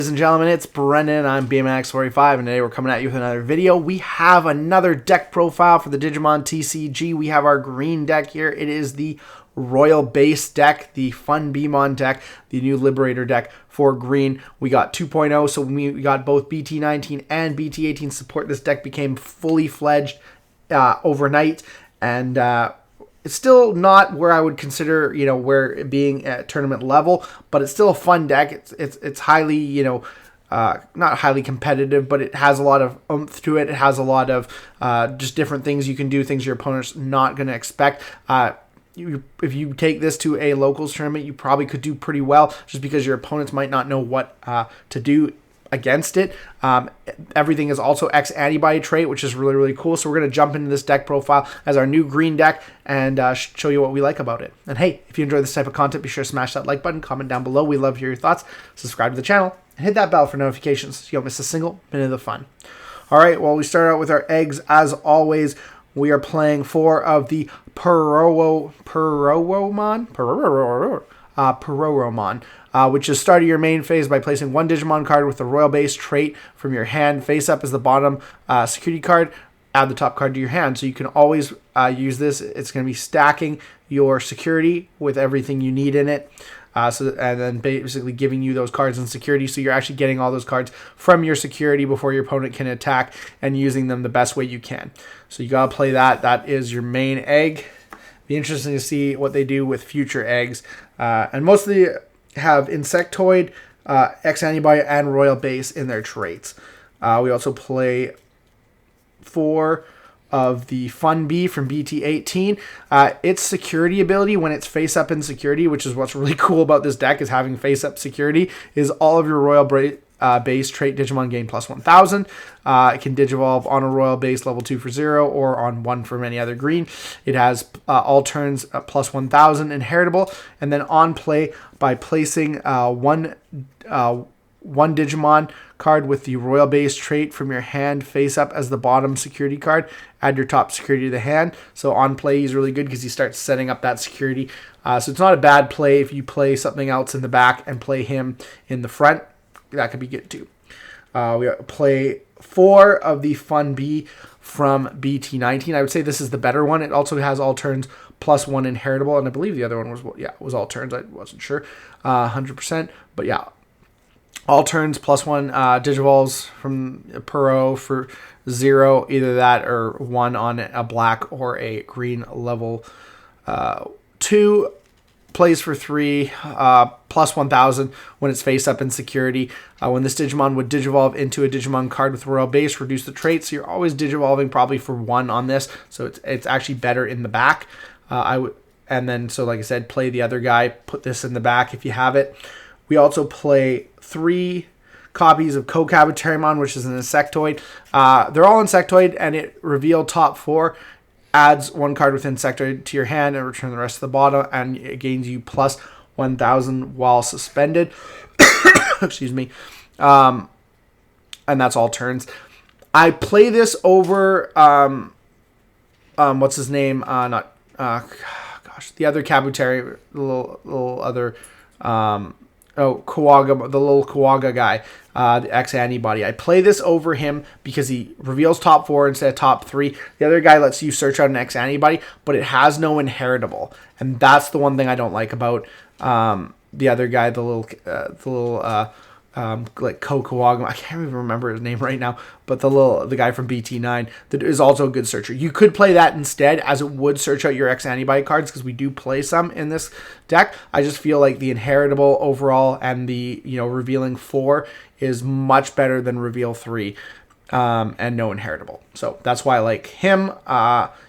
Ladies and gentlemen, it's Brendan. I'm BMX45, and today we're coming at you with another video. We have another deck profile for the Digimon TCG. We have our green deck here. It is the Royal Base deck, the Fun Beemon deck, the new Liberator deck for green. We got 2.0, so we got both BT19 and BT18 support. This deck became fully fledged overnight, and it's still not where I would consider, where it being at tournament level, but it's still a fun deck. It's highly, not highly competitive, but it has a lot of oomph to it. It has a lot of just different things you can do, things your opponent's not going to expect. If you take this to a locals tournament, you probably could do pretty well, just because your opponents might not know what to do against it. Everything is also X-Antibody trait, which is really, really cool. So we're going to jump into this deck profile as our new green deck and show you what we like about it. And hey, if you enjoy this type of content, be sure to smash that like button, comment down below. We love to hear your thoughts. Subscribe to the channel and hit that bell for notifications so you don't miss a single minute of the fun. All right, well, we start out with our eggs. As always, we are playing 4 of the Peroromon, which is starting your main phase by placing one Digimon card with the Royal Base trait from your hand face up as the bottom security card. Add the top card to your hand. So you can always use this. It's going to be stacking your security with everything you need in it. And then basically giving you those cards in security. So you're actually getting all those cards from your security before your opponent can attack, and using them the best way you can. So you got to play that. That is your main egg. Be interesting to see what they do with future eggs. And mostly have Insectoid, X-Antibody, and Royal Base in their traits. We also play 4 of the Fun Bee from BT18. Its security ability, when it's face up in security, which is what's really cool about this deck, is having face up security, is all of your Royal Base trait Digimon gain plus 1000. It can digivolve on a Royal Base level 2 for 0 or on 1 from any other green. It has all turns plus 1000 inheritable, and then on play, by placing one Digimon card with the Royal Base trait from your hand face up as the bottom security card, add your top security to the hand. So on play, he's really good because he starts setting up that security. So it's not a bad play if you play something else in the back and play him in the front. That could be good too. We play 4 of the Fun Bee from BT19. I would say this is the better one. It also has all turns plus 1 inheritable, and I believe the other one was all turns. I wasn't sure 100%, but yeah, all turns plus 1 digivolves from Puro for 0, either that or 1 on a black or a green level 2. Plays for 3, plus 1000 when it's face up in security. When this Digimon would digivolve into a Digimon card with Royal Base, reduce the trait. So you're always digivolving probably for 1 on this. So it's actually better in the back. And then, so like I said, play the other guy, put this in the back if you have it. We also play 3 copies of Kokabuterimon, which is an Insectoid. They're all Insectoid, and it revealed top 4. Adds 1 card with Insectoid to your hand and return the rest to the bottom, and it gains you plus 1000 while suspended. Excuse me. And that's all turns. I play this over what's his name? The other Kabuteri, the little other Kawaga, the little Kawaga guy, the X-Antibody. I play this over him because he reveals top 4 instead of top 3. The other guy lets you search out an X-Antibody, but it has no inheritable, and that's the one thing I don't like about the other guy, the little like Kawaga. I can't even remember his name right now, but the guy from BT9 that is also a good searcher. You could play that instead, as it would search out your X-Antibody cards, because we do play some in this deck. I just feel like the inheritable overall and the revealing 4 is much better than reveal 3 and no inheritable. So that's why I like him.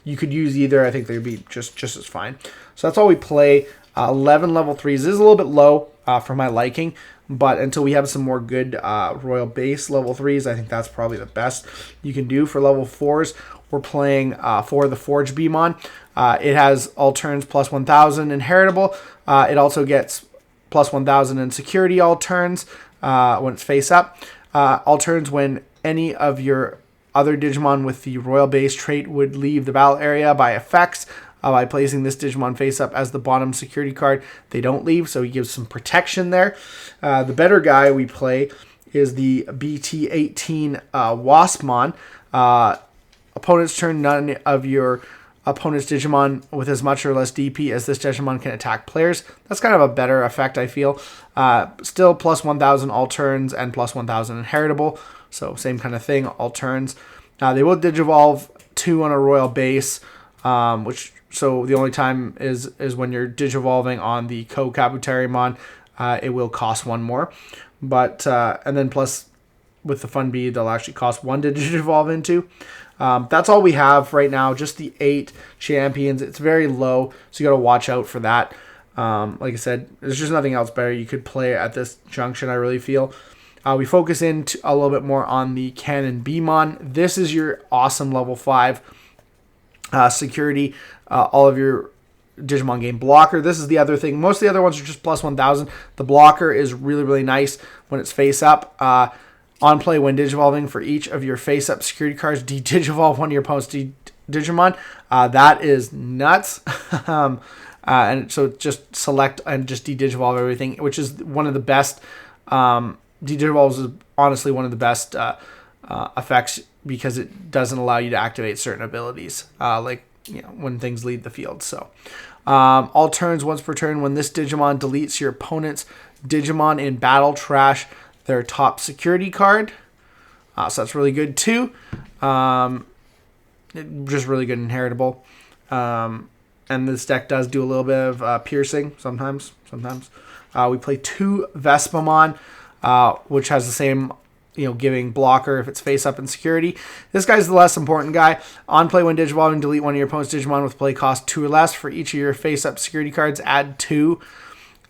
You could use either. I think they'd be just as fine. So that's all we play. 11 level 3s. This is a little bit low for my liking, but until we have some more good Royal Base level 3s, I think that's probably the best you can do. For level 4s, we're playing 4 of the Forge Beemon. It has all turns plus 1000 inheritable. It also gets plus 1000 in security all turns when it's face up. All turns when any of your other Digimon with the Royal Base trait would leave the battle area by effects. By placing this Digimon face up as the bottom security card, they don't leave, so he gives some protection there. The better guy we play is the BT18 Waspmon. Opponent's turn, none of your opponent's Digimon with as much or less DP as this Digimon can attack players. That's kind of a better effect, I feel. Still plus 1,000 all turns and plus 1,000 inheritable. So same kind of thing, all turns. They will Digivolve 2 on a royal base, so the only time is when you're Digivolving on the Kabuterimon. It will cost 1 more. But and then plus with the Fun Bee, they'll actually cost 1 to Digivolve into. That's all we have right now, just the 8 champions. It's very low, so you got to watch out for that. Like I said, there's just nothing else better you could play at this junction, I really feel. We focus in a little bit more on the Cannon Beemon. This is your awesome level 5 security. All of your Digimon game blocker. This is the other thing. Most of the other ones are just plus 1,000. The blocker is really, really nice when it's face up. On play, when Digivolving for each of your face up security cards, de-Digivolve one of your opponent's Digimon. That is nuts. And so just select and just de-Digivolve everything, which is one of the best. De-Digivolve is honestly one of the best effects because it doesn't allow you to activate certain abilities, like when things leave the field. So all turns, once per turn, when this Digimon deletes your opponent's Digimon in battle, trash their top security card. So that's really good too. Just really good inheritable. And this deck does do a little bit of piercing sometimes. We play 2 Vespamon, which has the same, giving blocker if it's face up in security. This guy's the less important guy. On play, when Digivolving, delete one of your opponent's Digimon with play cost 2 or less. For each of your face up security cards, add 2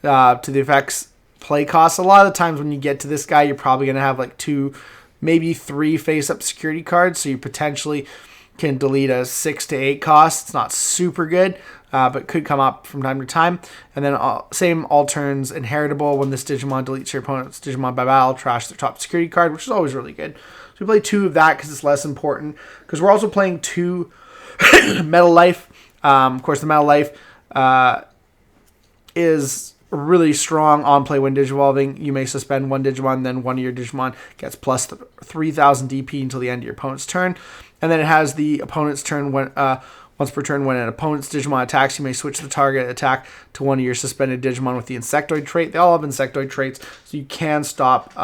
to the effect's play cost. A lot of the times when you get to this guy, you're probably going to have like 2, maybe 3 face up security cards. So you potentially can delete a 6 to 8 cost. It's not super good, but could come up from time to time. And then same all turns inheritable. When this Digimon deletes your opponent's Digimon by battle, trash their top security card, which is always really good. So we play 2 of that because it's less important. Because we're also playing 2 Metal Life. Of course, the Metal Life is really strong on play when Digivolving. You may suspend one Digimon, then one of your Digimon gets plus 3,000 DP until the end of your opponent's turn. And then it has the opponent's turn when once per turn when an opponent's Digimon attacks, you may switch the target attack to one of your suspended Digimon with the Insectoid trait. They all have Insectoid traits, so you can stop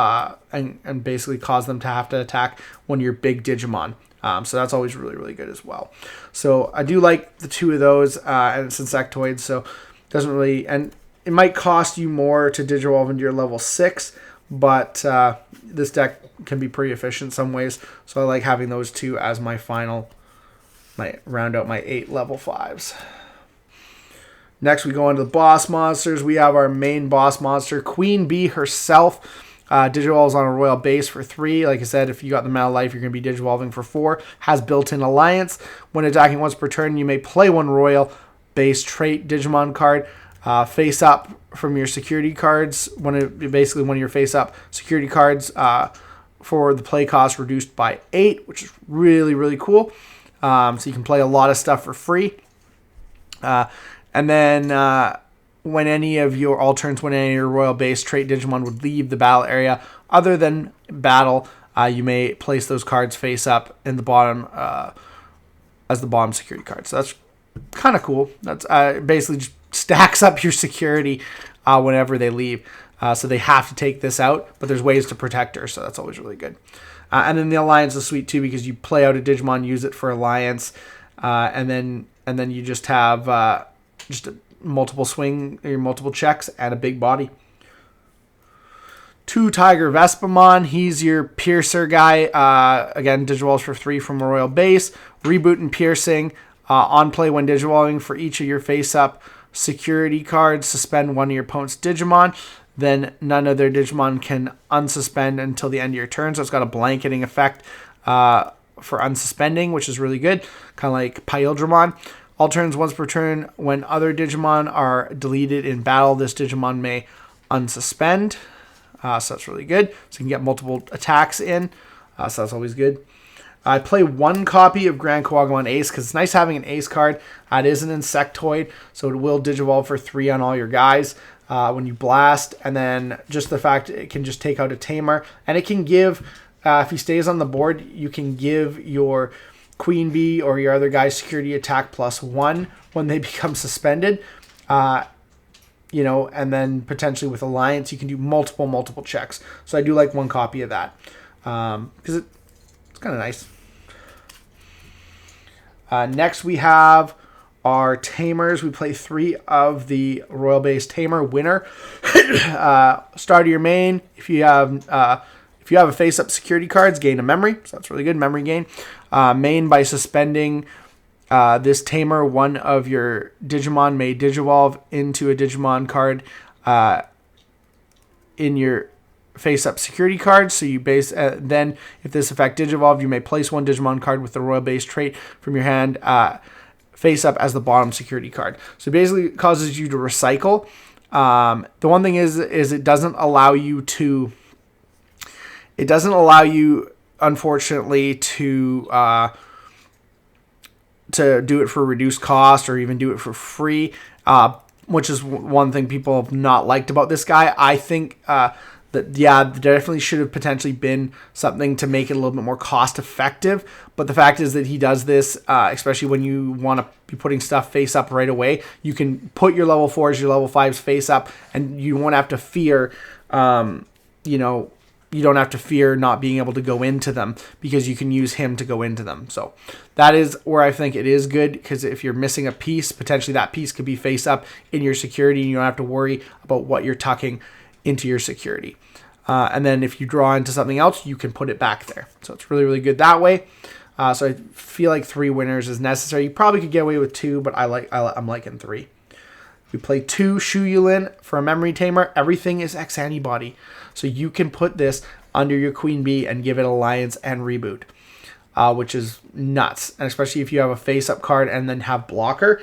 and basically cause them to have to attack one of your big Digimon. So that's always really, really good as well. So I do like the 2 of those, and it's Insectoid, so it doesn't really... and it might cost you more to Digivolve into your level 6, but this deck can be pretty efficient in some ways. So I like having those 2 as my round out my 8 level 5s. Next, we go into the boss monsters. We have our main boss monster, Queen Bee herself. Digivolves on a royal base for 3. Like I said, if you got the Metal Life, you're going to be Digivolving for 4. Has built-in alliance. When attacking once per turn, you may play 1 royal base trait Digimon card. Face up from your security cards, basically one of your face up security cards for the play cost reduced by 8, which is really, really cool. So you can play a lot of stuff for free. And then when any of your all turns, when any of your royal base trait Digimon would leave the battle area other than battle, you may place those cards face up in the bottom as the bottom security card. So that's kind of cool. That's basically just stacks up your security whenever they leave. So they have to take this out, but there's ways to protect her, so that's always really good. And then the alliance is sweet too because you play out a Digimon, use it for alliance, and then you just have just a multiple swing, or multiple checks, and a big body. 2 Tiger Vespamon. He's your piercer guy. Again, Digivolves for 3 from a royal base. Reboot and piercing. On play when Digivolving for each of your face-up security cards, suspend one of your opponent's Digimon. Then none of their Digimon can unsuspend until the end of your turn. So it's got a blanketing effect for unsuspending, which is really good. Kind of like Pyldramon. All turns once per turn. When other Digimon are deleted in battle, this Digimon may unsuspend. So that's really good. So you can get multiple attacks in. So that's always good. I play 1 copy of Grand Kawagamon Ace because it's nice having an Ace card. It is an Insectoid, so it will Digivolve for 3 on all your guys. when you blast, and then just the fact it can just take out a tamer, and it can give, if he stays on the board, you can give your queen bee or your other guy's security attack +1 when they become suspended. You know, and then potentially with Alliance, you can do multiple checks. So I do like one copy of that because it's kind of nice. Next, we have our Tamers. We play 3 of the Royal Base Tamer winner. Start of your main. If you have a face-up security cards, gain a memory. So that's really good, memory gain. Main by suspending this Tamer, one of your Digimon may digivolve into a Digimon card in your face-up security card. So you base then, if this effect digivolve, you may place one Digimon card with the Royal Base trait from your hand face-up as the bottom security card. So basically, it causes you to recycle. The one thing is it doesn't allow you to. It doesn't allow you, unfortunately, to do it for reduced cost or even do it for free, which is one thing people have not liked about this guy. I think that, yeah, there definitely should have potentially been something to make it a little bit more cost effective. But the fact is that he does this, especially when you want to be putting stuff face up right away. You can put your level 4s, your level 5s face up, and you won't have to fear, you don't have to fear not being able to go into them because you can use him to go into them. So that is where I think it is good, because if you're missing a piece, potentially that piece could be face up in your security and you don't have to worry about what you're tucking into your security. And then if you draw into something else, you can put it back there. So it's really, really good that way. So I feel like 3 winners is necessary. You probably could get away with 2, but I'm liking 3. We play 2 Shuyulin for a memory tamer. Everything is X-Antibody. So you can put this under your Queen Bee and give it Alliance and Reboot, which is nuts. And especially if you have a face-up card and then have blocker,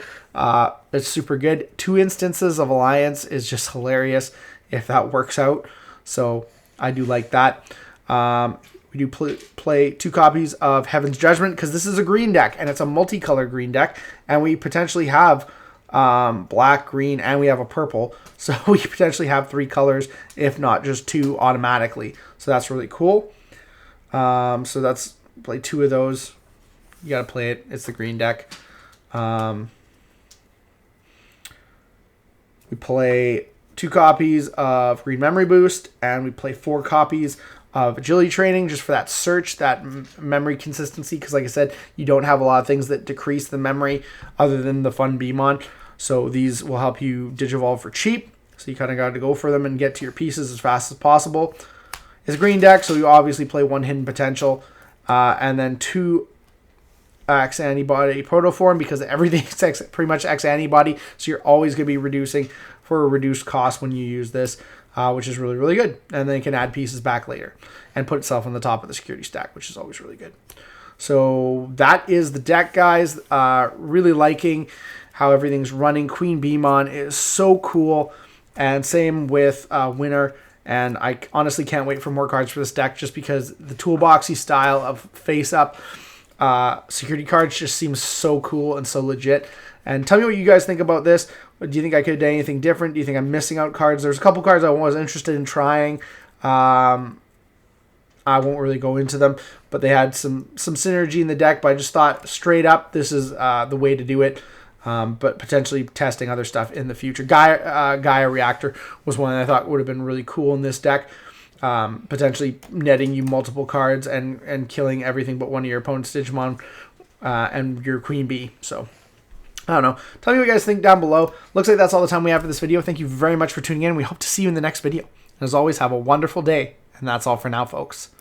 it's super good. 2 instances of Alliance is just hilarious if that works out. So I do like that. We do play 2 copies of Heaven's Judgment because this is a green deck and it's a multicolor green deck. And we potentially have black, green, and we have a purple. So we potentially have 3 colors, if not just 2 automatically. So that's really cool. So that's play 2 of those. You got to play it. It's the green deck. We play 2 copies of Green Memory Boost, and we play 4 copies of Agility Training just for that search, that memory consistency. Because like I said, you don't have a lot of things that decrease the memory other than the fun Beemon. So these will help you digivolve for cheap. So you kind of got to go for them and get to your pieces as fast as possible. It's a green deck, so you obviously play 1 Hidden Potential. And then 2 X-Antibody Protoform, because everything's pretty much X-Antibody. So you're always going to be reducing for a reduced cost when you use this, which is really, really good. And then you can add pieces back later and put itself on the top of the security stack, which is always really good. So that is the deck, guys. Really liking how everything's running. Queen Beemon is so cool. And same with Winner. And I honestly can't wait for more cards for this deck, just because the toolboxy style of face-up security cards just seems so cool and so legit. And tell me what you guys think about this. Do you think I could have done anything different? Do you think I'm missing out cards? There's a couple cards I was interested in trying. I won't really go into them, but they had some synergy in the deck. But I just thought straight up, this is the way to do it. But potentially testing other stuff in the future. Gaia Reactor was one that I thought would have been really cool in this deck. Potentially netting you multiple cards and killing everything but one of your opponent's Digimon and your Queen Bee. So I don't know. Tell me what you guys think down below. Looks like that's all the time we have for this video. Thank you very much for tuning in. We hope to see you in the next video. And as always, have a wonderful day. And that's all for now, folks.